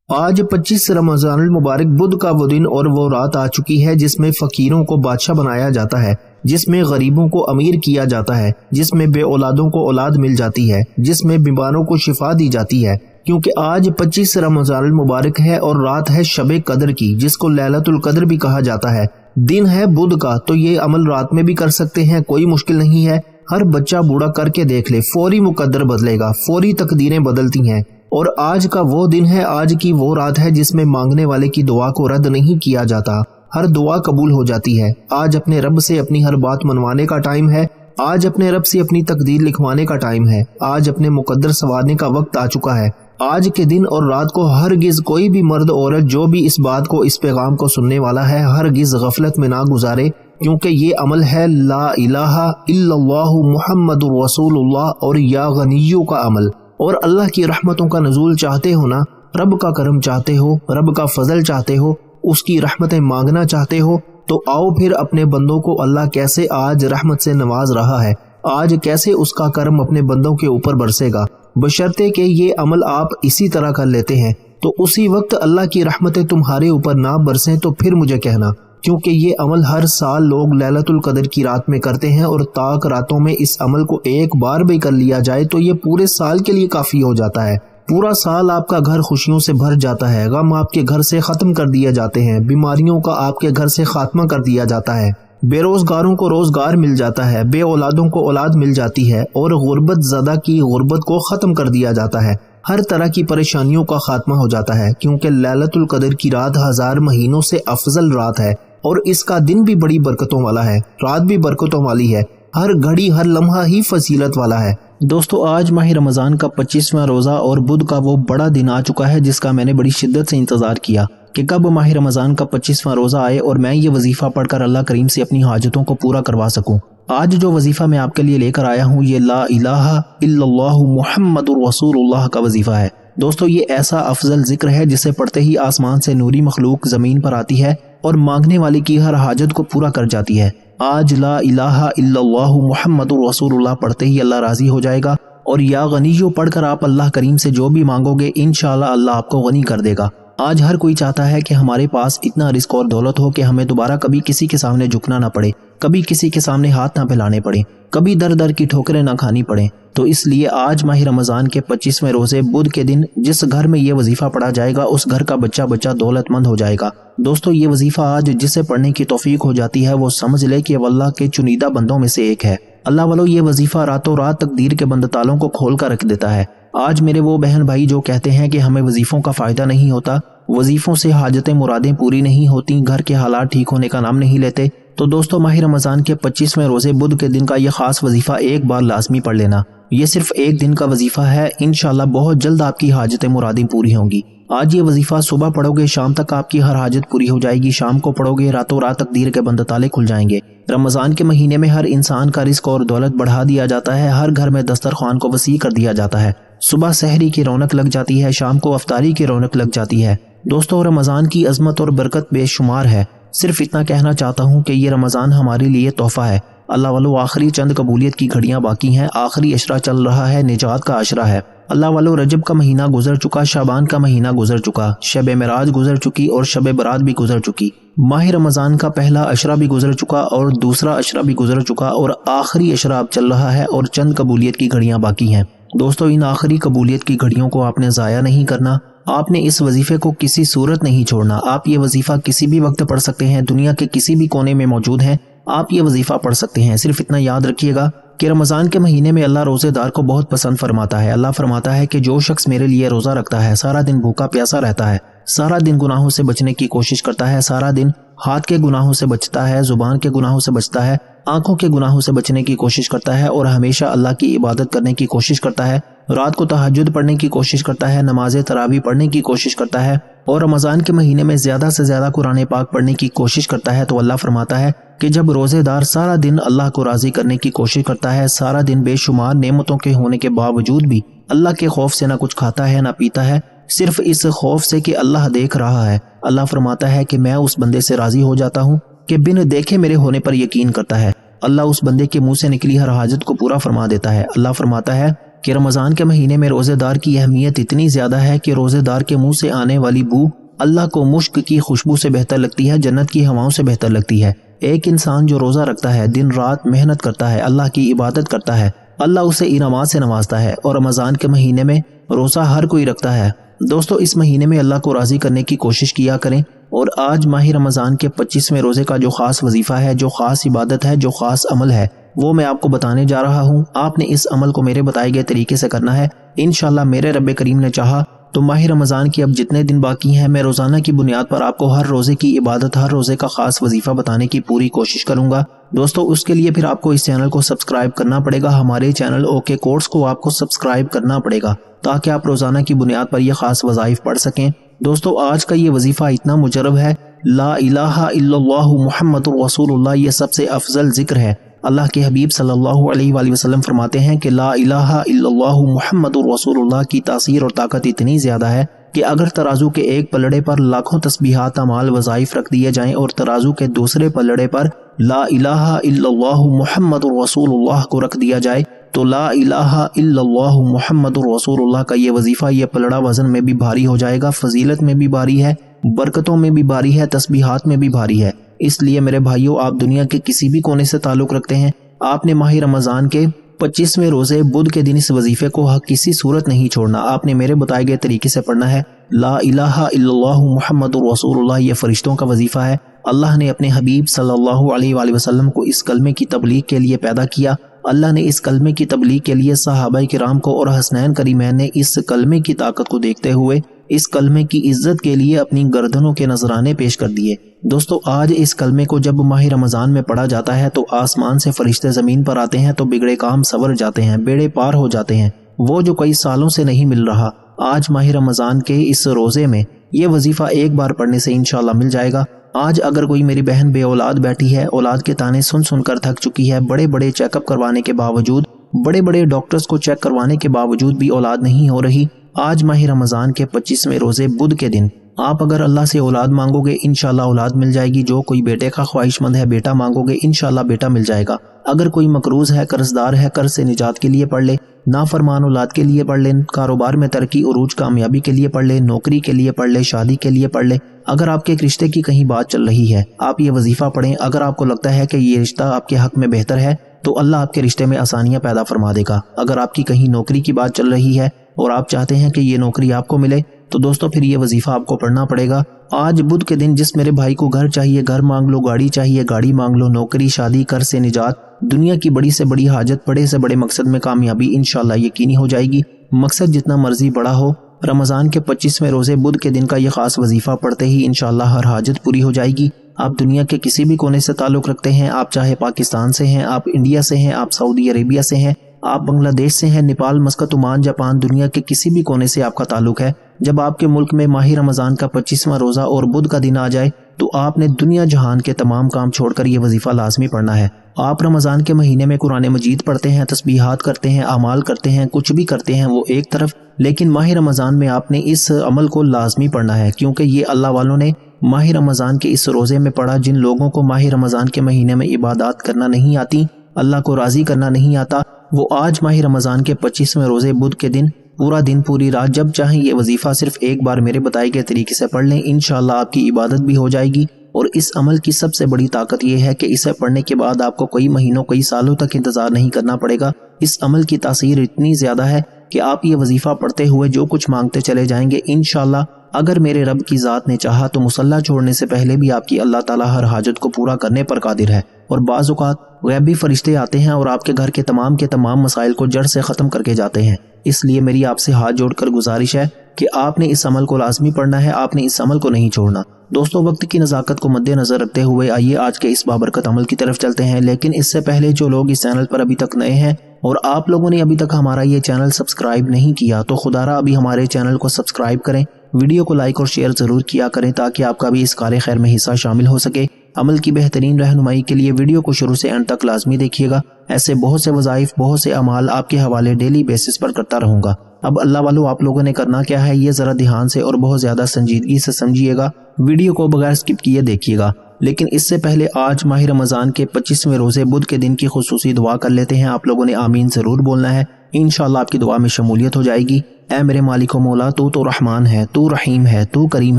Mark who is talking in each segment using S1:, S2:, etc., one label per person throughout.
S1: آج 25 رمضان المبارک بدھ کا وہ دن اور وہ رات آ چکی ہے جس میں فقیروں کو بادشاہ بنایا جاتا ہے، جس میں غریبوں کو امیر کیا جاتا ہے، جس میں بے اولادوں کو اولاد مل جاتی ہے، جس میں بیماروں کو شفا دی جاتی ہے، کیونکہ آج 25 رمضان المبارک ہے اور رات ہے شب قدر کی، جس کو لیلۃ القدر بھی کہا جاتا ہے۔ دن ہے بدھ کا، تو یہ عمل رات میں بھی کر سکتے ہیں، کوئی مشکل نہیں ہے۔ ہر بچہ بوڑھا کر کے دیکھ لے، فوری مقدر بدلے گا، فوری تقدیریں بدلتی ہیں۔ اور آج کا وہ دن ہے، آج کی وہ رات ہے جس میں مانگنے والے کی دعا کو رد نہیں کیا جاتا، ہر دعا قبول ہو جاتی ہے۔ آج اپنے رب سے اپنی ہر بات منوانے کا ٹائم ہے، آج اپنے رب سے اپنی تقدیر لکھوانے کا ٹائم ہے، آج اپنے مقدر سنوارنے کا وقت آ چکا ہے۔ آج کے دن اور رات کو ہرگز کوئی بھی مرد عورت جو بھی اس بات کو، اس پیغام کو سننے والا ہے، ہرگز غفلت میں نہ گزارے، کیونکہ یہ عمل ہے لا الہ الا اللہ محمد رسول اللہ اور یا غنیوں کا عمل۔ اور اللہ کی رحمتوں کا نزول چاہتے ہو نا، رب کا کرم چاہتے ہو، رب کا فضل چاہتے ہو، اس کی رحمتیں مانگنا چاہتے ہو، تو آؤ پھر اپنے بندوں کو اللہ کیسے آج رحمت سے نواز رہا ہے، آج کیسے اس کا کرم اپنے بندوں کے اوپر برسے گا، بشرطے کہ یہ عمل آپ اسی طرح کر لیتے ہیں تو اسی وقت اللہ کی رحمتیں تمہارے اوپر نہ برسیں تو پھر مجھے کہنا، کیونکہ یہ عمل ہر سال لوگ لیلۃ القدر کی رات میں کرتے ہیں، اور طاق راتوں میں اس عمل کو ایک بار بھی کر لیا جائے تو یہ پورے سال کے لیے کافی ہو جاتا ہے۔ پورا سال آپ کا گھر خوشیوں سے بھر جاتا ہے، غم آپ کے گھر سے ختم کر دیا جاتے ہیں، بیماریوں کا آپ کے گھر سے خاتمہ کر دیا جاتا ہے، بے روزگاروں کو روزگار مل جاتا ہے، بے اولادوں کو اولاد مل جاتی ہے، اور غربت زدہ کی غربت کو ختم کر دیا جاتا ہے، ہر طرح کی پریشانیوں کا خاتمہ ہو جاتا ہے، کیونکہ لیلۃ القدر کی رات 1000 مہینوں سے افضل رات ہے، اور اس کا دن بھی بڑی برکتوں والا ہے، رات بھی برکتوں والی ہے، ہر گھڑی ہر لمحہ ہی فضیلت والا ہے۔ دوستو، آج ماہ رمضان کا 25واں روزہ اور بدھ کا وہ بڑا دن آ چکا ہے جس کا میں نے بڑی شدت سے انتظار کیا کہ کب ماہ رمضان کا 25واں روزہ آئے اور میں یہ وظیفہ پڑھ کر اللہ کریم سے اپنی حاجتوں کو پورا کروا سکوں۔ آج جو وظیفہ میں آپ کے لیے لے کر آیا ہوں یہ لا الہ الا اللہ محمد رسول اللہ کا وظیفہ ہے۔ دوستو، یہ ایسا افضل ذکر ہے جسے پڑھتے ہی آسمان سے نوری مخلوق زمین پر آتی ہے اور مانگنے والے کی ہر حاجت کو پورا کر جاتی ہے۔ آج لا الہ الا اللہ محمد رسول اللہ پڑھتے ہی اللہ راضی ہو جائے گا، اور یا غنیو پڑھ کر آپ اللہ کریم سے جو بھی مانگو گے انشاءاللہ اللہ آپ کو غنی کر دے گا۔ آج ہر کوئی چاہتا ہے کہ ہمارے پاس اتنا رزق اور دولت ہو کہ ہمیں دوبارہ کبھی کسی کے سامنے جھکنا نہ پڑے، کبھی کسی کے سامنے ہاتھ نہ پھیلانے پڑے، کبھی در در کی ٹھوکریں نہ کھانی پڑیں۔ تو اس لیے آج ماہ رمضان کے 25ویں روزے بدھ کے دن جس گھر میں یہ وظیفہ پڑھا جائے گا اس گھر کا بچہ بچہ دولت مند ہو جائے گا۔ دوستو، یہ وظیفہ آج جسے پڑھنے کی توفیق ہو جاتی ہے وہ سمجھ لے کہ وہ اللہ کے چنیدہ بندوں میں سے ایک ہے۔ اللہ والو، یہ وظیفہ راتوں رات تقدیر کے بند تالوں کو کھول کر رکھ دیتا ہے۔ آج میرے وہ بہن بھائی جو کہتے ہیں کہ ہمیں وظیفوں کا فائدہ نہیں ہوتا، وظیفوں سے حاجتیں مرادیں پوری نہیں ہوتی، گھر کے حالات ٹھیک ہونے کا نام نہیں لیتے، تو دوستو ماہ رمضان کے 25ویں روزے بدھ کے دن کا یہ خاص وظیفہ ایک بار لازمی پڑھ لینا۔ یہ صرف ایک دن کا وظیفہ ہے، انشاءاللہ بہت جلد آپ کی حاجتیں مرادیں پوری ہوں گی۔ آج یہ وظیفہ صبح پڑھو گے، شام تک آپ کی ہر حاجت پوری ہو جائے گی، شام کو پڑھو گے، راتوں رات تقدیر کے بند تالے کھل جائیں گے۔ رمضان کے مہینے میں ہر انسان کا رزق اور دولت بڑھا دیا جاتا ہے، ہر گھر میں دسترخوان کو وسیع کر دیا جاتا ہے، صبح سحری کی رونق لگ جاتی ہے، شام کو افطاری کی رونق لگ جاتی ہے۔ دوستو، رمضان کی عظمت اور برکت بے شمار ہے، صرف اتنا کہنا چاہتا ہوں کہ یہ رمضان ہمارے لیے تحفہ ہے۔ اللہ والو، آخری چند قبولیت کی گھڑیاں باقی ہیں، آخری عشرہ چل رہا ہے، نجات کا عشرہ ہے۔ اللہ والو، رجب کا مہینہ گزر چکا، شعبان کا مہینہ گزر چکا، شب معراج گزر چکی اور شب برات بھی گزر چکی، ماہ رمضان کا پہلا عشرہ بھی گزر چکا اور دوسرا عشرہ بھی گزر چکا، اور آخری عشرہ اب چل رہا ہے اور چند قبولیت کی گھڑیاں باقی ہیں۔ دوستو، ان آخری قبولیت کی گھڑیوں کو آپ نے ضائع نہیں کرنا، آپ نے اس وظیفے کو کسی صورت نہیں چھوڑنا۔ آپ یہ وظیفہ کسی بھی وقت پڑھ سکتے ہیں، دنیا کے کسی بھی کونے میں موجود ہیں، آپ یہ وظیفہ پڑھ سکتے ہیں۔ صرف اتنا یاد رکھیے گا کہ رمضان کے مہینے میں اللہ روزے دار کو بہت پسند فرماتا ہے۔ اللہ فرماتا ہے کہ جو شخص میرے لیے روزہ رکھتا ہے، سارا دن بھوکا پیاسا رہتا ہے، سارا دن گناہوں سے بچنے کی کوشش کرتا ہے، سارا دن ہاتھ کے گناہوں سے بچتا ہے، زبان کے گناہوں سے بچتا ہے، آنکھوں کے گناہوں سے بچنے کی کوشش کرتا ہے، اور ہمیشہ اللہ کی عبادت کرنے کی کوشش کرتا ہے، رات کو تہجد پڑھنے کی کوشش کرتا ہے، نماز تراویح پڑھنے کی کوشش کرتا ہے، اور رمضان کے مہینے میں زیادہ سے زیادہ قرآن پاک پڑھنے کی کوشش کرتا ہے، تو اللہ فرماتا ہے کہ جب روزے دار سارا دن اللہ کو راضی کرنے کی کوشش کرتا ہے، سارا دن بے شمار نعمتوں کے ہونے کے باوجود بھی اللہ کے خوف سے نہ کچھ کھاتا ہے نہ پیتا ہے، صرف اس خوف سے کہ اللہ دیکھ رہا ہے، اللہ فرماتا ہے کہ میں اس بندے سے راضی ہو جاتا ہوں کہ بن دیکھے میرے ہونے پر یقین کرتا ہے۔ اللہ اس بندے کے منہ سے نکلی ہر حاجت کو پورا فرما دیتا ہے۔ اللہ فرماتا ہے کہ رمضان کے مہینے میں روزے دار کی اہمیت اتنی زیادہ ہے کہ روزے دار کے منہ سے آنے والی بو اللہ کو مشک کی خوشبو سے بہتر لگتی ہے، جنت کی ہواؤں سے بہتر لگتی ہے۔ ایک انسان جو روزہ رکھتا ہے، دن رات محنت کرتا ہے، اللہ کی عبادت کرتا ہے، اللہ اسے انعامات سے نوازتا ہے، اور رمضان کے مہینے میں روزہ ہر کوئی رکھتا ہے۔ دوستو، اس مہینے میں اللہ کو راضی کرنے کی کوشش کیا کریں، اور آج ماہ رمضان کے 25ویں روزے کا جو خاص وظیفہ ہے، جو خاص عبادت ہے، جو خاص عمل ہے، وہ میں آپ کو بتانے جا رہا ہوں۔ آپ نے اس عمل کو میرے بتائے گئے طریقے سے کرنا ہے۔ انشاءاللہ میرے رب کریم نے چاہا تو ماہ رمضان کی اب جتنے دن باقی ہیں، میں روزانہ کی بنیاد پر آپ کو ہر روزے کی عبادت، ہر روزے کا خاص وظیفہ بتانے کی پوری کوشش کروں گا۔ دوستو، اس کے لیے پھر آپ کو اس چینل کو سبسکرائب کرنا پڑے گا، ہمارے چینل اوکے کورس کو آپ کو سبسکرائب کرنا پڑے گا تاکہ آپ روزانہ کی بنیاد پر یہ خاص وظائف پڑھ سکیں۔ دوستو، آج کا یہ وظیفہ اتنا مجرب ہے، لا الہ الا اللہ محمد رسول اللہ، یہ سب سے افضل ذکر ہے۔ اللہ کے حبیب صلی اللہ علیہ وآلہ وسلم فرماتے ہیں کہ لا الہ الا اللہ محمد رسول اللہ کی تاثیر اور طاقت اتنی زیادہ ہے کہ اگر ترازو کے ایک پلڑے پر لاکھوں تسبیحات، اعمال، وظائف رکھ دیے جائیں اور ترازو کے دوسرے پلڑے پر لا الہ الا اللہ محمد رسول اللہ کو رکھ دیا جائے تو لا الہ الا اللہ محمد رسول اللہ کا یہ وظیفہ، یہ پلڑا وزن میں بھی بھاری ہو جائے گا، فضیلت میں بھی بھاری ہے، برکتوں میں بھی بھاری ہے، تسبیحات میں بھی بھاری ہے۔ اس لیے میرے بھائیوں، آپ دنیا کے کسی بھی کونے سے تعلق رکھتے ہیں، آپ نے ماہ رمضان کے 25ویں روزے بدھ کے دن اس وظیفے کو کسی صورت نہیں چھوڑنا۔ آپ نے میرے بتائے گئے طریقے سے پڑھنا ہے۔ لا الہ الا اللہ محمد رسول اللہ یہ فرشتوں کا وظیفہ ہے۔ اللہ نے اپنے حبیب صلی اللہ علیہ وآلہ وسلم کو اس کلمے کی تبلیغ کے لیے پیدا کیا۔ اللہ نے اس کلمے کی تبلیغ کے لیے صحابہ کرام کو اور حسنین کریمین نے اس کلمے کی طاقت کو دیکھتے ہوئے اس کلمے کی عزت کے لیے اپنی گردنوں کے نذرانے پیش کر دیے۔ دوستو، آج اس کلمے کو جب ماہ رمضان میں پڑھا جاتا ہے تو آسمان سے فرشتے زمین پر آتے ہیں تو بگڑے کام سنور جاتے ہیں، بیڑے پار ہو جاتے ہیں، وہ جو کئی سالوں سے نہیں مل رہا۔ آج ماہ رمضان کے اس روزے میں یہ وظیفہ ایک بار پڑھنے سے انشاءاللہ مل جائے گا۔ آج اگر کوئی میری بہن بے اولاد بیٹھی ہے، اولاد کے تانے سن سن کر تھک چکی ہے، بڑے بڑے چیک اپ کروانے کے باوجود، بڑے بڑے ڈاکٹرز کو چیک کروانے کے باوجود بھی اولاد نہیں ہو رہی، آج ماہ رمضان کے 25ویں روزے بدھ کے دن آپ اگر اللہ سے اولاد مانگو گے انشاءاللہ اولاد مل جائے گی۔ جو کوئی بیٹے کا خواہش مند ہے، بیٹا مانگو گے انشاءاللہ بیٹا مل جائے گا۔ اگر کوئی مقروض ہے، قرض دار ہے، قرض سے نجات کے لیے پڑھ لے، نافرمان اولاد کے لیے پڑھ لے، کاروبار میں ترقی عروج کامیابی کے لیے پڑھ لے، نوکری کے لیے پڑھ لے، شادی کے لیے پڑھ لے۔ اگر آپ کے ایک رشتے کی کہیں بات چل رہی ہے، آپ یہ وظیفہ پڑھیں۔ اگر آپ کو لگتا ہے کہ یہ رشتہ آپ کے حق میں بہتر ہے تو اللہ آپ کے رشتے میں آسانیاں پیدا فرما دے گا۔ اگر آپ کی کہیں نوکری کی بات چل رہی ہے اور آپ چاہتے ہیں کہ یہ نوکری آپ کو ملے تو دوستو پھر یہ وظیفہ آپ کو پڑھنا پڑے گا۔ آج بدھ کے دن جس میرے بھائی کو گھر چاہیے گھر مانگ لو، گاڑی چاہیے گاڑی مانگ لو، نوکری، شادی، قرض سے نجات، دنیا کی بڑی سے بڑی حاجت، بڑے سے بڑے مقصد میں کامیابی انشاءاللہ یقینی ہو جائے گی۔ مقصد جتنا مرضی بڑا ہو، رمضان کے 25ویں روزے بدھ کے دن کا یہ خاص وظیفہ پڑھتے ہی انشاءاللہ ہر حاجت پوری ہو جائے گی۔ آپ دنیا کے کسی بھی کونے سے تعلق رکھتے ہیں، آپ چاہے پاکستان سے ہیں، آپ انڈیا سے ہیں، آپ سعودی عربیہ سے ہیں، آپ بنگلہ دیش سے ہیں، نیپال، مسقط، عمان، جاپان، دنیا کے کسی بھی کونے سے آپ کا تعلق ہے، جب آپ کے ملک میں ماہ رمضان کا 25واں روزہ اور بدھ کا دن آ جائے تو آپ نے دنیا جہان کے تمام کام چھوڑ کر یہ وظیفہ لازمی پڑھنا ہے۔ آپ رمضان کے مہینے میں قرآن مجید پڑھتے ہیں، تسبیحات کرتے ہیں، اعمال کرتے ہیں، کچھ بھی کرتے ہیں وہ ایک طرف، لیکن ماہ رمضان میں آپ نے اس عمل کو لازمی پڑھنا ہے، کیونکہ یہ اللہ والوں نے ماہ رمضان کے اس روزے میں پڑھا۔ جن لوگوں کو ماہ رمضان کے مہینے میں عبادات کرنا نہیں آتی، اللہ کو راضی کرنا نہیں آتا، وہ آج ماہ رمضان کے 25ویں روزے بدھ کے دن پورا دن پوری رات جب چاہیں یہ وظیفہ صرف ایک بار میرے بتائے گئے طریقے سے پڑھ لیں، انشاءاللہ آپ کی عبادت بھی ہو جائے گی۔ اور اس عمل کی سب سے بڑی طاقت یہ ہے کہ اسے پڑھنے کے بعد آپ کو کئی مہینوں کئی سالوں تک انتظار نہیں کرنا پڑے گا۔ اس عمل کی تاثیر اتنی زیادہ ہے کہ آپ یہ وظیفہ پڑھتے ہوئے جو کچھ مانگتے چلے جائیں گے انشاءاللہ اگر میرے رب کی ذات نے چاہا تو مصلی چھوڑنے سے پہلے بھی آپ کی اللہ تعالیٰ ہر حاجت کو پورا کرنے پر قادر ہے۔ اور بعض اوقات غیبی فرشتے آتے ہیں اور آپ کے گھر کے تمام مسائل کو جڑ سے ختم کر کے جاتے ہیں۔ اس لیے میری آپ سے ہاتھ جوڑ کر گزارش ہے کہ آپ نے اس عمل کو لازمی پڑھنا ہے، آپ نے اس عمل کو نہیں چھوڑنا۔ دوستوں، وقت کی نزاکت کو مد نظر رکھتے ہوئے آئیے آج کے اس بابرکت عمل کی طرف چلتے ہیں، لیکن اس سے پہلے جو لوگ اس چینل پر ابھی تک نئے ہیں اور آپ لوگوں نے ابھی تک ہمارا یہ چینل سبسکرائب نہیں کیا تو خدا را ابھی ہمارے چینل کو سبسکرائب کریں، ویڈیو کو لائک اور شیئر ضرور کیا کریں تاکہ آپ کا بھی اس کار خیر میں حصہ شامل ہو سکے۔ عمل کی بہترین رہنمائی کے لیے ویڈیو کو شروع سے اینڈ تک لازمی دیکھیے گا۔ ایسے بہت سے وظائف، بہت سے اعمال آپ کے حوالے ڈیلی بیسس پر کرتا رہوں گا۔ اب اللہ والو آپ لوگوں نے کرنا کیا ہے یہ ذرا دھیان سے اور بہت زیادہ سنجیدگی سے سمجھیے گا، ویڈیو کو بغیر سکپ کیے دیکھیے گا۔ لیکن اس سے پہلے آج ماہ رمضان کے 25ویں روزے بدھ کے دن کی خصوصی دعا کر لیتے ہیں۔ آپ لوگوں نے آمین ضرور بولنا ہے۔ انشاءاللہ آپ کی دعا میں شمولیت ہو جائے گی۔ اے میرے مالک و مولا، تو رحمان ہے، تو رحیم ہے، تو کریم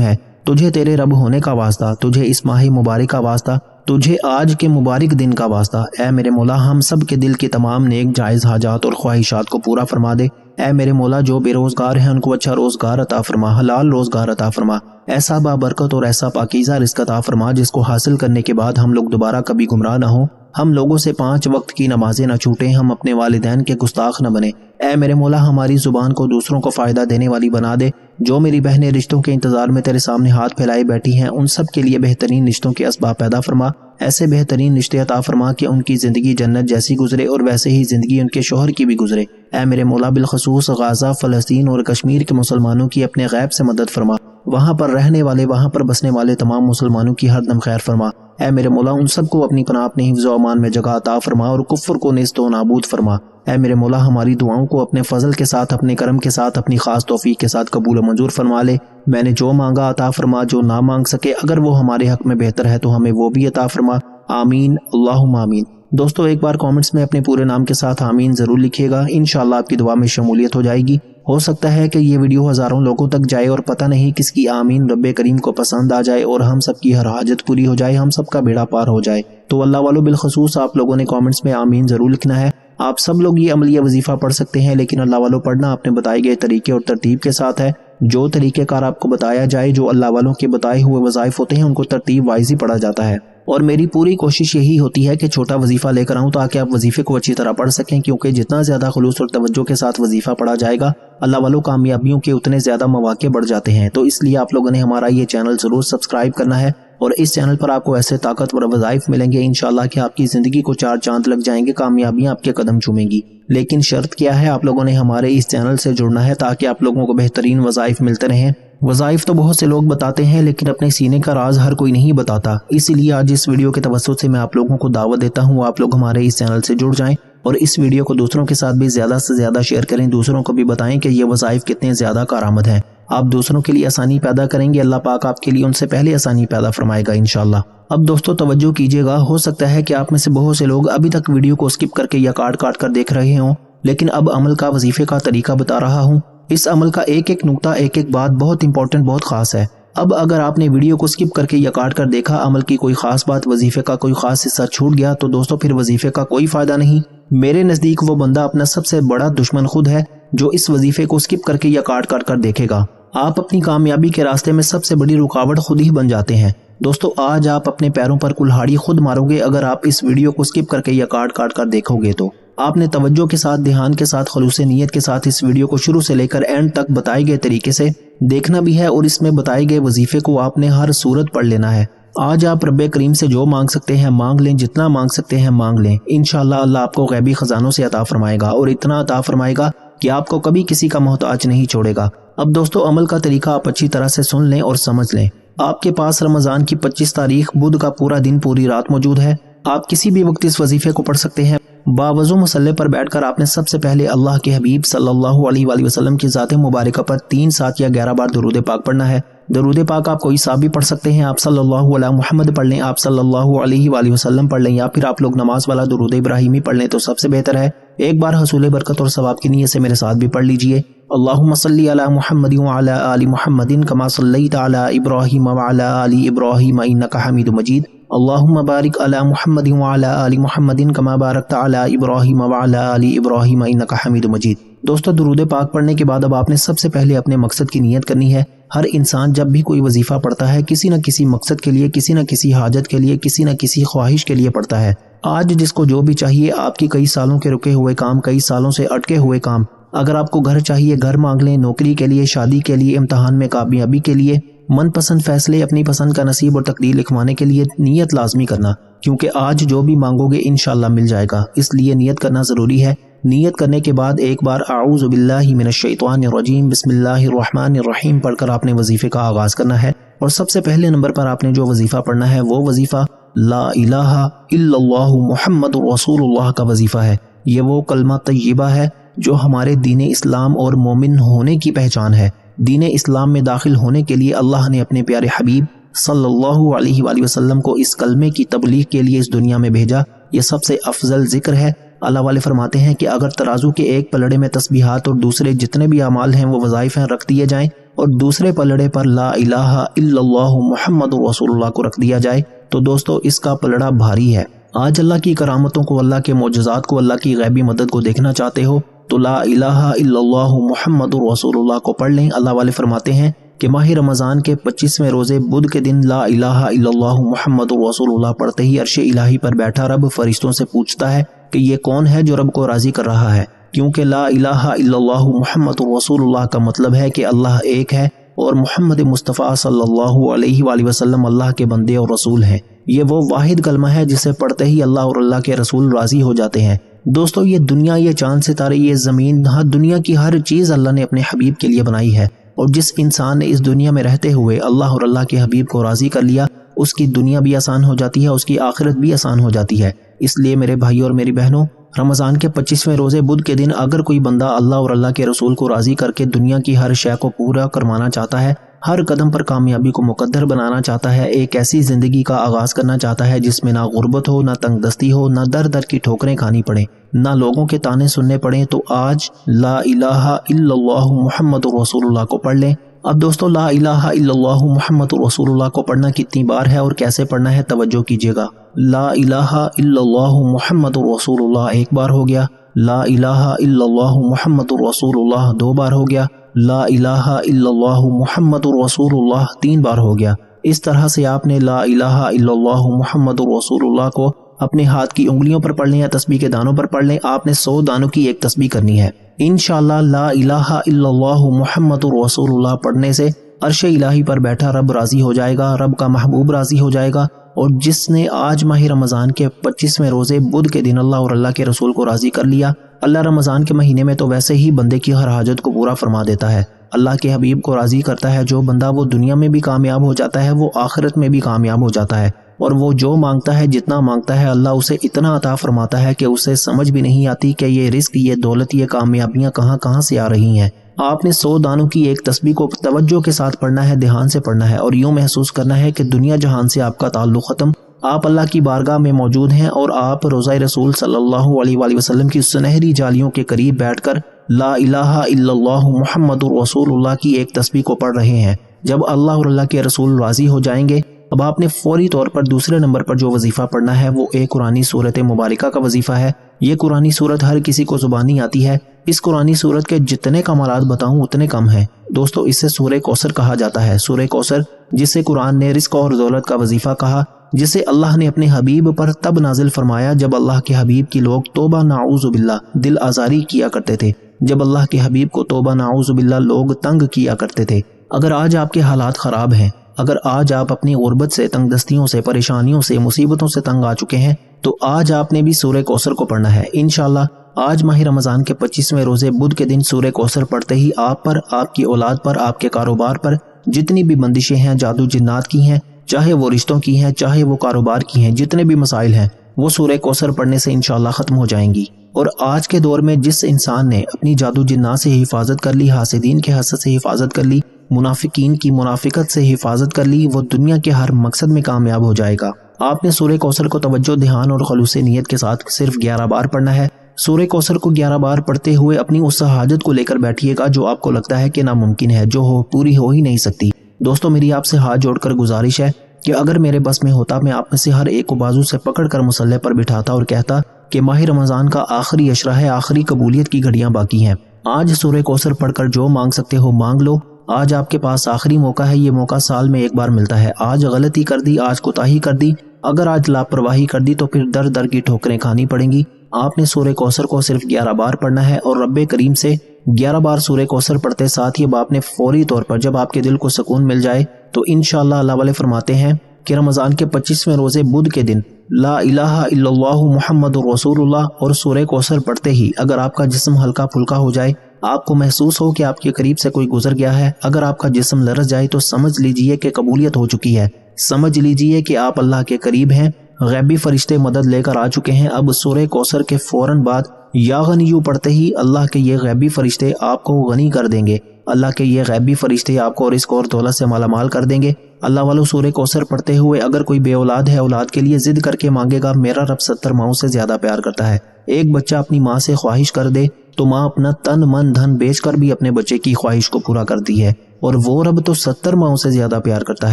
S1: ہے، تجھے تیرے رب ہونے کا واسطہ، تجھے اس ماہ مبارک کا واسطہ، تجھے آج کے مبارک دن کا واسطہ۔ اے میرے مولا، ہم سب کے دل کی تمام نیک جائز حاجات اور خواہشات کو پورا فرما دے۔ اے میرے مولا، جو بے روزگار ہیں ان کو اچھا روزگار عطا فرما، حلال روزگار عطا فرما، ایسا بابرکت اور ایسا پاکیزہ رزق عطا فرما جس کو حاصل کرنے کے بعد ہم لوگ دوبارہ کبھی گمراہ نہ ہوں، ہم لوگوں سے 5 وقت کی نمازیں نہ چھوٹیں، ہم اپنے والدین کے گستاخ نہ بنیں۔ اے میرے مولا، ہماری زبان کو دوسروں کو فائدہ دینے والی بنا دے۔ جو میری بہنیں رشتوں کے انتظار میں تیرے سامنے ہاتھ پھیلائے بیٹھی ہیں، ان سب کے لیے بہترین رشتوں کے اسباب پیدا فرما، ایسے بہترین رشتے عطا فرما کہ ان کی زندگی جنت جیسی گزرے اور ویسے ہی زندگی ان کے شوہر کی بھی گزرے۔ اے میرے مولا، بالخصوص غزہ، فلسطین اور کشمیر کے مسلمانوں کی اپنے غیب سے مدد فرما، وہاں پر رہنے والے، وہاں پر بسنے والے تمام مسلمانوں کی ہر دم خیر فرما۔ اے میرے مولا، ان سب کو اپنی پناہ، اپنے حفظ و امان میں جگہ عطا فرما اور کفر کو نیست و نابود فرما۔ اے میرے مولا، ہماری دعاؤں کو اپنے فضل کے ساتھ، اپنے کرم کے ساتھ، اپنی خاص توفیق کے ساتھ قبول و منظور فرما لے۔ میں نے جو مانگا عطا فرما، جو نہ مانگ سکے اگر وہ ہمارے حق میں بہتر ہے تو ہمیں وہ بھی عطا فرما۔ آمین، اللہم آمین۔ دوستو، ایک بار کامنٹس میں اپنے پورے نام کے ساتھ آمین ضرور لکھیے گا، انشاءاللہ آپ کی دعا میں شمولیت ہو جائے گی۔ ہو سکتا ہے کہ یہ ویڈیو ہزاروں لوگوں تک جائے اور پتہ نہیں کس کی آمین رب کریم کو پسند آ جائے اور ہم سب کی ہر حاجت پوری ہو جائے، ہم سب کا بیڑا پار ہو جائے۔ تو اللہ والو، بالخصوص آپ لوگوں نے کامنٹس میں آمین ضرور لکھنا ہے۔ آپ سب لوگ یہ عملیہ وظیفہ پڑھ سکتے ہیں، لیکن اللہ والو پڑھنا آپ نے بتائے گئے طریقے اور ترتیب کے ساتھ ہے۔ جو طریقہ کار آپ کو بتایا جائے، جو اللہ والوں کے بتائے ہوئے وظائف ہوتے ہیں، ان کو ترتیب وائز ہی پڑھا جاتا ہے۔ اور میری پوری کوشش یہی ہوتی ہے کہ چھوٹا وظیفہ لے کر آؤں تاکہ آپ وظیفے کو اچھی طرح پڑھ سکیں، کیونکہ جتنا زیادہ خلوص اور توجہ کے ساتھ وظیفہ پڑھا جائے گا، اللہ والوں کامیابیوں کے اتنے زیادہ مواقع بڑھ جاتے ہیں۔ تو اس لیے آپ لوگوں نے ہمارا یہ چینل ضرور سبسکرائب کرنا ہے، اور اس چینل پر آپ کو ایسے طاقتور وظائف ملیں گے انشاءاللہ کہ آپ کی زندگی کو 4 چاند لگ جائیں گے، کامیابیاں آپ کے قدم چومیں گی۔ لیکن شرط کیا ہے؟ آپ لوگوں نے ہمارے اس چینل سے جڑنا ہے تاکہ آپ لوگوں کو بہترین وظائف ملتے رہیں۔ وظائف تو بہت سے لوگ بتاتے ہیں، لیکن اپنے سینے کا راز ہر کوئی نہیں بتاتا۔ اسی لیے آج اس ویڈیو کے توسط سے میں آپ لوگوں کو دعوت دیتا ہوں، آپ لوگ ہمارے اس چینل سے جڑ جائیں اور اس ویڈیو کو دوسروں کے ساتھ بھی زیادہ سے زیادہ شیئر کریں، دوسروں کو بھی بتائیں کہ یہ وظائف کتنے زیادہ کارآمد ہیں۔ آپ دوسروں کے لیے آسانی پیدا کریں گے، اللہ پاک آپ کے لیے ان سے پہلے آسانی پیدا فرمائے گا انشاءاللہ۔ اب دوستو توجہ کیجیے گا، ہو سکتا ہے کہ آپ میں سے بہت سے لوگ ابھی تک ویڈیو کو اسکپ کر کے یا کاٹ کر دیکھ رہے ہوں، لیکن اب عمل کا، وظیفے کا طریقہ بتا رہا ہوں۔ اس عمل کا ایک ایک نقطہ، ایک ایک بات بہت امپورٹنٹ، بہت خاص ہے۔ اب اگر آپ نے ویڈیو کو اسکپ کر کے یا کاٹ کر دیکھا، عمل کی کوئی خاص بات، وظیفے کا کوئی خاص حصہ چھوٹ گیا، تو دوستو پھر وظیفے کا کوئی فائدہ نہیں۔ میرے نزدیک وہ بندہ اپنا سب سے بڑا دشمن خود ہے جو اس وظیفے کو اسکپ کر کے یا کاٹ کر دیکھے گا۔ آپ اپنی کامیابی کے راستے میں سب سے بڑی رکاوٹ خود ہی بن جاتے ہیں۔ دوستو، آج آپ اپنے پیروں پر کلہاڑی خود مارو گے اگر آپ اس ویڈیو کو اسکپ کر کے یا کاٹ کر دیکھو گے تو۔ آپ نے توجہ کے ساتھ، دھیان کے ساتھ، خلوص نیت کے ساتھ اس ویڈیو کو شروع سے لے کر اینڈ تک بتائے گئے طریقے سے دیکھنا بھی ہے، اور اس میں بتائے گئے وظیفے کو آپ نے ہر صورت پڑھ لینا ہے۔ آج آپ رب کریم سے جو مانگ سکتے ہیں مانگ لیں، جتنا مانگ سکتے ہیں مانگ لیں، انشاءاللہ اللہ آپ کو غیبی خزانوں سے عطا فرمائے گا، اور اتنا عطا فرمائے گا کہ آپ کو کبھی کسی کا محتاج نہیں چھوڑے گا۔ اب دوستو، عمل کا طریقہ آپ اچھی طرح سے سن لیں اور سمجھ لیں۔ آپ کے پاس رمضان کی 25 تاریخ بدھ کا پورا دن، پوری رات موجود ہے۔ آپ کسی بھی وقت اس وظیفے کو پڑھ سکتے ہیں۔ باوضو مصلی پر بیٹھ کر آپ نے سب سے پہلے اللہ کے حبیب صلی اللہ علیہ وآلہ وسلم کی ذات مبارکہ پر 3، 7 یا 11 بار درود پاک پڑھنا ہے۔ درود پاک آپ کوئی سا بھی پڑھ سکتے ہیں، آپ صلی اللہ علیہ محمد پڑھ لیں، آپ صلی اللہ علیہ وآلہ وسلم پڑھ لیں، یا پھر آپ لوگ نماز والا درود ابراہیمی پڑھ لیں تو سب سے بہتر ہے۔ ایک بار حصول برکت اور ثواب کی نیت سے میرے ساتھ بھی پڑھ لیجئے۔ اللہم صلی علی محمد وعلی آل محمد کما صلیت علی ابراہیم وعلی آل ابراہیم انک حمید مجید۔ اللہم بارک علی محمد وعلی آل محمد کما بارکت علی ابراہیم وعلی آل ابراہیم انک حمید مجید۔ دوستو، درود پاک پڑھنے کے بعد اب آپ نے سب سے پہلے اپنے مقصد کی نیت کرنی ہے۔ ہر انسان جب بھی کوئی وظیفہ پڑھتا ہے، کسی نہ کسی مقصد کے لیے، کسی نہ کسی حاجت کے لیے، کسی نہ کسی خواہش کے لیے پڑھتا ہے۔ آج جس کو جو بھی چاہیے، آپ کی کئی سالوں کے رکے ہوئے کام، کئی سالوں سے اٹکے ہوئے کام، اگر آپ کو گھر چاہیے گھر مانگ لیں، نوکری کے لیے، شادی کے لیے، امتحان میں کامیابی کے لیے، من پسند فیصلے، اپنی پسند کا نصیب اور تقدیر لکھوانے کے لیے نیت لازمی کرنا، کیونکہ آج جو بھی مانگو گے انشاءاللہ مل جائے گا، اس لیے نیت کرنا ضروری ہے۔ نیت کرنے کے بعد ایک بار اعوذ باللہ من الشیطان الرجیم بسم اللہ الرحمن الرحیم پڑھ کر آپ نے وظیفے کا آغاز کرنا ہے، اور سب سے پہلے نمبر پر آپ نے جو وظیفہ پڑھنا ہے وہ وظیفہ لا الہ الا اللہ محمد رسول اللہ کا وظیفہ ہے۔ یہ وہ کلمہ طیبہ ہے جو ہمارے دین اسلام اور مومن ہونے کی پہچان ہے۔ دین اسلام میں داخل ہونے کے لیے اللہ نے اپنے پیارے حبیب صلی اللہ علیہ وآلہ وسلم کو اس کلمے کی تبلیغ کے لیے اس دنیا میں بھیجا۔ یہ سب سے افضل ذکر ہے، اللہ والے فرماتے ہیں کہ اگر ترازو کے ایک پلڑے میں تسبیحات اور دوسرے جتنے بھی اعمال ہیں وہ وظائف ہیں رکھ دیے جائیں اور دوسرے پلڑے پر لا الہ الا اللہ محمد رسول اللہ کو رکھ دیا جائے تو دوستو اس کا پلڑا بھاری ہے۔ آج اللہ کی کرامتوں کو، اللہ کے معجزات کو، اللہ کی غیبی مدد کو دیکھنا چاہتے ہو تو لا الہ الا اللہ محمد رسول اللہ کو پڑھ لیں۔ اللہ والے فرماتے ہیں کہ ماہ رمضان کے 25ویں روزے بدھ کے دن لا الہ الا اللہ محمد رسول اللہ پڑھتے ہی عرش الہی پر بیٹھا رب فرشتوں سے پوچھتا ہے کہ یہ کون ہے جو رب کو راضی کر رہا ہے، کیونکہ لا الہ الا اللہ محمد رسول اللہ کا مطلب ہے کہ اللہ ایک ہے اور محمد مصطفیٰ صلی اللہ علیہ وآلہ وسلم اللہ کے بندے اور رسول ہیں۔ یہ وہ واحد کلمہ ہے جسے پڑھتے ہی اللہ اور اللہ کے رسول راضی ہو جاتے ہیں۔ دوستو یہ دنیا، یہ چاند ستارے، یہ زمین، دنیا کی ہر چیز اللہ نے اپنے حبیب کے لیے بنائی ہے، اور جس انسان نے اس دنیا میں رہتے ہوئے اللہ اور اللہ کے حبیب کو راضی کر لیا اس کی دنیا بھی آسان ہو جاتی ہے، اس کی آخرت بھی آسان ہو جاتی ہے۔ اس لیے میرے بھائیو اور میری بہنوں، رمضان کے 25ویں روزے بدھ کے دن اگر کوئی بندہ اللہ اور اللہ کے رسول کو راضی کر کے دنیا کی ہر شے کو پورا کروانا چاہتا ہے، ہر قدم پر کامیابی کو مقدر بنانا چاہتا ہے، ایک ایسی زندگی کا آغاز کرنا چاہتا ہے جس میں نہ غربت ہو، نہ تنگ دستی ہو، نہ در در کی ٹھوکریں کھانی پڑیں، نہ لوگوں کے تانے سننے پڑیں، تو آج لا الہ الا اللہ محمد رسول اللہ کو پڑھ لیں۔ اب دوستو لا الہ الا اللہ محمد رسول اللہ کو پڑھنا کتنی بار ہے اور کیسے پڑھنا ہے توجہ کیجیے گا۔ لا الہ الا اللہ محمد رسول اللہ ایک بار ہو گیا، لا الہ الا اللہ محمد رسول اللہ 2 بار ہو گیا، لا الہ الا اللہ محمد رسول اللہ 3 بار ہو گیا۔ اس طرح سے آپ نے لا الہ الا اللہ محمد رسول اللہ کو اپنے ہاتھ کی انگلیوں پر پڑھ لیں یا تسبیح کے دانوں پر پڑھ لیں۔ آپ نے 100 دانوں کی ایک تسبیح کرنی ہے۔ انشاءاللہ لا الہ الا اللہ محمد رسول اللہ پڑھنے سے عرش الہی پر بیٹھا رب راضی ہو جائے گا، رب کا محبوب راضی ہو جائے گا، اور جس نے آج ماہ رمضان کے 25ویں روزے بدھ کے دن اللہ اور اللہ کے رسول کو راضی کر لیا، اللہ رمضان کے مہینے میں تو ویسے ہی بندے کی ہر حاجت کو پورا فرما دیتا ہے۔ اللہ کے حبیب کو راضی کرتا ہے جو بندہ، وہ دنیا میں بھی کامیاب ہو جاتا ہے، وہ آخرت میں بھی کامیاب ہو جاتا ہے، اور وہ جو مانگتا ہے، جتنا مانگتا ہے، اللہ اسے اتنا عطا فرماتا ہے کہ اسے سمجھ بھی نہیں آتی کہ یہ رزق، یہ دولت، یہ کامیابیاں کہاں سے آ رہی ہیں۔ آپ نے 100 دانوں کی ایک تسبیح کو توجہ کے ساتھ پڑھنا ہے، دھیان سے پڑھنا ہے، اور یوں محسوس کرنا ہے کہ دنیا جہان سے آپ کا تعلق ختم، آپ اللہ کی بارگاہ میں موجود ہیں اور آپ روضہ رسول صلی اللہ علیہ وآلہ وسلم کی سنہری جالیوں کے قریب بیٹھ کر لا الہ الا اللہ محمد رسول اللہ کی ایک تسبیح کو پڑھ رہے ہیں۔ جب اللہ اور اللہ کے رسول راضی ہو جائیں گے، اب آپ نے فوری طور پر دوسرے نمبر پر جو وظیفہ پڑھنا ہے وہ ایک قرآنی سورت مبارکہ کا وظیفہ ہے۔ یہ قرآنی سورت ہر کسی کو زبانی آتی ہے۔ اس قرآنی سورت کے جتنے کمالات بتاؤں اتنے کم ہیں۔ دوستو اسے سورہ کوثر کہا جاتا ہے، سورہ کوثر جسے قرآن نے رزق اور دولت کا وظیفہ کہا، جسے اللہ نے اپنے حبیب پر تب نازل فرمایا جب اللہ کے حبیب کی لوگ توبہ نعوذ باللہ دل آزاری کیا کرتے تھے، جب اللہ کے حبیب کو توبہ نعوذ باللہ لوگ تنگ کیا کرتے تھے۔ اگر آج آپ کے حالات خراب ہیں، اگر آج آپ اپنی غربت سے، تنگ دستیوں سے، پریشانیوں سے، مصیبتوں سے تنگ آ چکے ہیں، تو آج آپ نے بھی سورہ کوثر کو پڑھنا ہے۔ انشاءاللہ آج ماہ رمضان کے 25ویں روزے بدھ کے دن سورہ کوثر پڑھتے ہی آپ پر، آپ کی اولاد پر، آپ کے کاروبار پر جتنی بھی بندشیں ہیں، جادو جنات کی ہیں، چاہے وہ رشتوں کی ہیں، چاہے وہ کاروبار کی ہیں، جتنے بھی مسائل ہیں وہ سورہ کوثر پڑھنے سے انشاءاللہ ختم ہو جائیں گی۔ اور آج کے دور میں جس انسان نے اپنی جادو جنات سے حفاظت کر لی، حاسدین کے حسد سے حفاظت کر لی، منافقین کی منافقت سے حفاظت کر لی، وہ دنیا کے ہر مقصد میں کامیاب ہو جائے گا۔ آپ نے سورہ کوثر کو توجہ، دھیان اور خلوص نیت کے ساتھ صرف 11 بار پڑھنا ہے۔ سورہ کوثر کو 11 بار پڑھتے ہوئے اپنی اس حاجت کو لے کر بیٹھیے گا جو آپ کو لگتا ہے کہ ناممکن ہے، جو پوری ہو ہی نہیں سکتی۔ دوستو میری آپ سے ہاتھ جوڑ کر گزارش ہے کہ اگر میرے بس میں ہوتا، میں آپ میں سے ہر ایک کو بازو سے پکڑ کر مصلی پر بٹھاتا اور کہتا کہ ماہ رمضان کا آخری عشرہ ہے، آخری قبولیت کی گھڑیاں باقی ہیں، آج سورہ کوثر پڑھ کر جو مانگ سکتے ہو مانگ لو، آج آپ کے پاس آخری موقع ہے، یہ موقع سال میں ایک بار ملتا ہے۔ آج غلطی کر دی، آج کوتاہی کر دی، اگر آج لاپرواہی کر دی تو پھر در در کی ٹھوکریں کھانی پڑیں گی۔ آپ نے سورہ کوثر کو صرف 11 بار پڑھنا ہے، اور رب کریم سے 11 بار سورہ کوثر پڑھتے ساتھ ہی اب آپ نے فوری طور پر جب آپ کے دل کو سکون مل جائے تو انشاءاللہ اللہ والے فرماتے ہیں کہ رمضان کے 25ویں روزے بدھ کے دن لا الہ الا اللہ محمد رسول اللہ اور سورہ کوثر پڑھتے ہی اگر آپ کا جسم ہلکا پھلکا ہو جائے، آپ کو محسوس ہو کہ آپ کے قریب سے کوئی گزر گیا ہے، اگر آپ کا جسم لرز جائے تو سمجھ لیجئے کہ قبولیت ہو چکی ہے، سمجھ لیجئے کہ آپ اللہ کے قریب ہیں، غیبی فرشتے مدد لے کر آ چکے ہیں۔ اب سورہ کوثر کے فوراً بعد یا غنیو پڑھتے ہی اللہ کے یہ غیبی فرشتے آپ کو غنی کر دیں گے، اللہ کے یہ غیبی فرشتے آپ کو رزق اور دولت سے مالا مال کر دیں گے۔ اللہ والو سورہ کوثر پڑھتے ہوئے اگر کوئی بے اولاد ہے اولاد کے لیے ضد کر کے مانگے گا، میرا رب 70 ماؤں سے زیادہ پیار کرتا ہے۔ ایک بچہ اپنی ماں سے خواہش کر دے تو ماں اپنا تن من دھن بیچ کر بھی اپنے بچے کی خواہش کو پورا کرتی ہے، اور وہ رب تو 70 ماؤں سے زیادہ پیار کرتا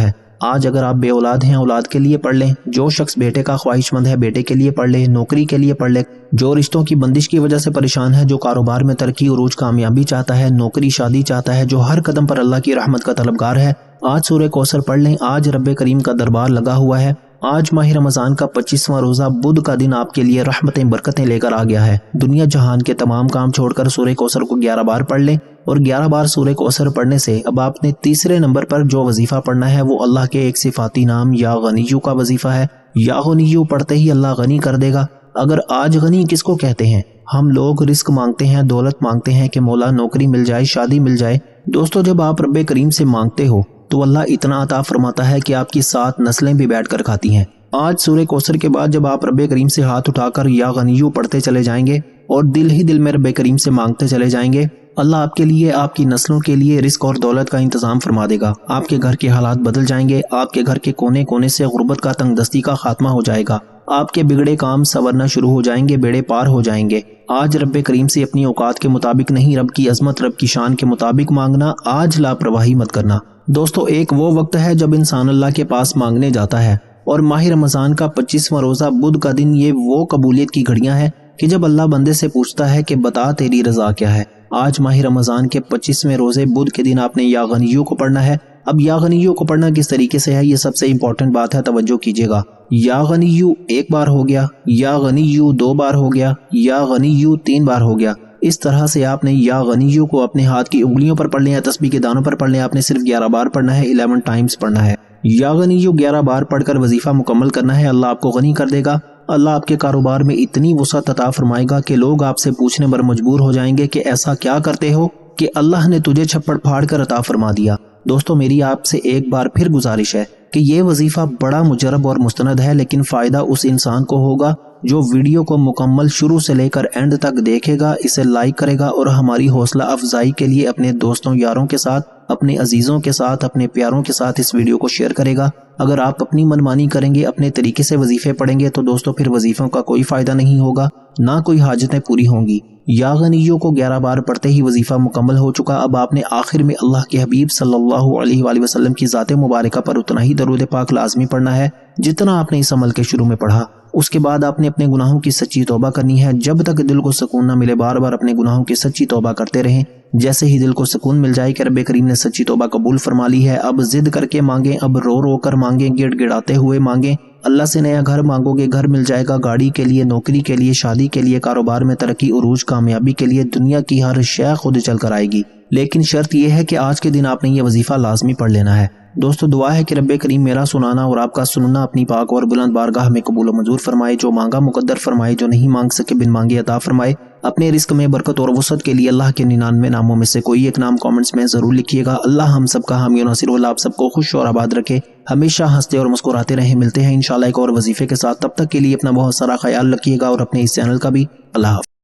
S1: ہے۔ آج اگر آپ بے اولاد ہیں اولاد کے لیے پڑھ لیں، جو شخص بیٹے کا خواہش مند ہے بیٹے کے لیے پڑھ لے، نوکری کے لیے پڑھ لے، جو رشتوں کی بندش کی وجہ سے پریشان ہے، جو کاروبار میں ترقی عروج کامیابی چاہتا ہے، نوکری شادی چاہتا ہے، جو ہر قدم پر اللہ کی رحمت کا طلبگار ہے، آج سورہ کوثر پڑھ لیں۔ آج رب کریم کا دربار لگا ہوا ہے۔ آج ماہ رمضان کا 25واں روزہ بدھ کا دن آپ کے لیے رحمتیں برکتیں لے کر آ گیا ہے۔ دنیا جہان کے تمام کام چھوڑ کر سورہ کوثر کو 11 بار پڑھ لیں، اور 11 بار سورہ کوثر پڑھنے سے اب آپ نے تیسرے نمبر پر جو وظیفہ پڑھنا ہے وہ اللہ کے ایک صفاتی نام یا غنیو کا وظیفہ ہے۔ یا غنیو پڑھتے ہی اللہ غنی کر دے گا۔ اگر آج غنی کس کو کہتے ہیں؟ ہم لوگ رزق مانگتے ہیں، دولت مانگتے ہیں کہ مولا نوکری مل جائے، شادی مل جائے۔ دوستو جب آپ رب کریم سے مانگتے ہو تو اللہ اتنا عطا فرماتا ہے کہ آپ کی 7 نسلیں بھی بیٹھ کر کھاتی ہیں۔ آج سورہ کوثر کے بعد جب آپ رب کریم سے ہاتھ اٹھا کر یا غنیو پڑھتے چلے جائیں گے اور دل ہی دل میں رب کریم سے مانگتے چلے جائیں گے، اللہ آپ کے لیے، آپ کی نسلوں کے لیے رزق اور دولت کا انتظام فرما دے گا۔ آپ کے گھر کے حالات بدل جائیں گے، آپ کے گھر کے کونے کونے سے غربت کا، تنگ دستی کا خاتمہ ہو جائے گا، آپ کے بگڑے کام سنورنا شروع ہو جائیں گے، بیڑے پار ہو جائیں گے۔ آج رب کریم سے اپنی اوقات کے مطابق نہیں، رب کی عظمت، رب کی شان کے مطابق مانگنا۔ آج لاپرواہی مت کرنا۔ دوستو ایک وہ وقت ہے جب انسان اللہ کے پاس مانگنے جاتا ہے، اور ماہ رمضان کا 25واں روزہ بدھ کا دن یہ وہ قبولیت کی گھڑیاں ہیں کہ جب اللہ بندے سے پوچھتا ہے کہ بتا تیری رضا کیا ہے۔ آج ماہ رمضان کے 25ویں روزے بدھ کے دن آپ نے یا غنیو کو پڑھنا ہے۔ اب یا غنیو کو پڑھنا کس طریقے سے ہے، یہ سب سے امپورٹنٹ بات ہے، توجہ کیجیے گا۔ یا غنیو 1 بار ہو گیا، یا غنیو 2 بار ہو گیا، یا غنیو 3 بار ہو گیا۔ اس طرح سے آپ نے یا غنیو کو اپنے ہاتھ کی انگلیوں پر پڑھ لیں یا تسبیح کے دانوں پر پڑھ لیں، آپ نے صرف 11 بار پڑھنا ہے، 11 ٹائمز پڑھنا ہے۔ یا غنیو 11 بار پڑھ کر وظیفہ مکمل کرنا ہے، اللہ آپ کو غنی کر دے گا۔ اللہ آپ کے کاروبار میں اتنی وسعت عطا فرمائے گا کہ لوگ آپ سے پوچھنے پر مجبور ہو جائیں گے کہ ایسا کیا کرتے ہو کہ اللہ نے تجھے چھپڑ پھاڑ کر عطا فرما دیا۔ دوستو میری آپ سے ایک بار پھر گزارش ہے کہ یہ وظیفہ بڑا مجرب اور مستند ہے، لیکن فائدہ اس انسان کو ہوگا جو ویڈیو کو مکمل شروع سے لے کر اینڈ تک دیکھے گا، اسے لائک کرے گا اور ہماری حوصلہ افزائی کے لیے اپنے دوستوں یاروں کے ساتھ، اپنے عزیزوں کے ساتھ، اپنے پیاروں کے ساتھ اس ویڈیو کو شیئر کرے گا۔ اگر آپ اپنی منمانی کریں گے، اپنے طریقے سے وظیفے پڑھیں گے تو دوستو پھر وظیفوں کا کوئی فائدہ نہیں ہوگا، نہ کوئی حاجتیں پوری ہوں گی۔ یا غنیو کو 11 بار پڑھتے ہی وظیفہ مکمل ہو چکا۔ اب آپ نے آخر میں اللہ کے حبیب صلی اللہ علیہ وآلہ وسلم کی ذات مبارکہ پر اتنا ہی درود پاک لازمی پڑھنا ہے جتنا آپ نے اس عمل کے شروع میں پڑھا۔ اس کے بعد آپ نے اپنے گناہوں کی سچی توبہ کرنی ہے، جب تک دل کو سکون نہ ملے بار بار اپنے گناہوں کی سچی توبہ کرتے رہیں۔ جیسے ہی دل کو سکون مل جائے کہ رب کریم نے سچی توبہ قبول فرما لی ہے، اب ضد کر کے مانگیں، اب رو رو کر مانگیں، گڑ گڑاتے ہوئے مانگیں۔ اللہ سے نیا گھر مانگو گے، گھر مل جائے گا، گاڑی کے لیے، نوکری کے لیے، شادی کے لیے، کاروبار میں ترقی عروج کامیابی کے لیے، دنیا کی ہر شے خود چل کر آئے گی۔ لیکن شرط یہ ہے کہ آج کے دن آپ نے یہ وظیفہ لازمی پڑھ لینا ہے۔ دوستو دعا ہے کہ رب کریم میرا سنانا اور آپ کا سننا اپنی پاک اور بلند بارگاہ میں قبول و منظور فرمائے، جو مانگا مقدر فرمائے، جو نہیں مانگ سکے بن مانگے عطا فرمائے۔ اپنے رزق میں برکت اور وسعت کے لیے اللہ کے 99 ناموں میں سے کوئی ایک نام کامنٹس میں ضرور لکھیے گا۔ اللہ ہم سب کا حامی و ناصر، اللہ آپ سب کو خوش اور آباد رکھے، ہمیشہ ہنستے اور مسکراتے رہیں۔ ملتے ہیں انشاءاللہ ایک اور وظیفے کے ساتھ، تب تک کے لیے اپنا بہت سارا خیال رکھیے گا اور اپنے اس چینل کا بھی۔ اللہ حافظ۔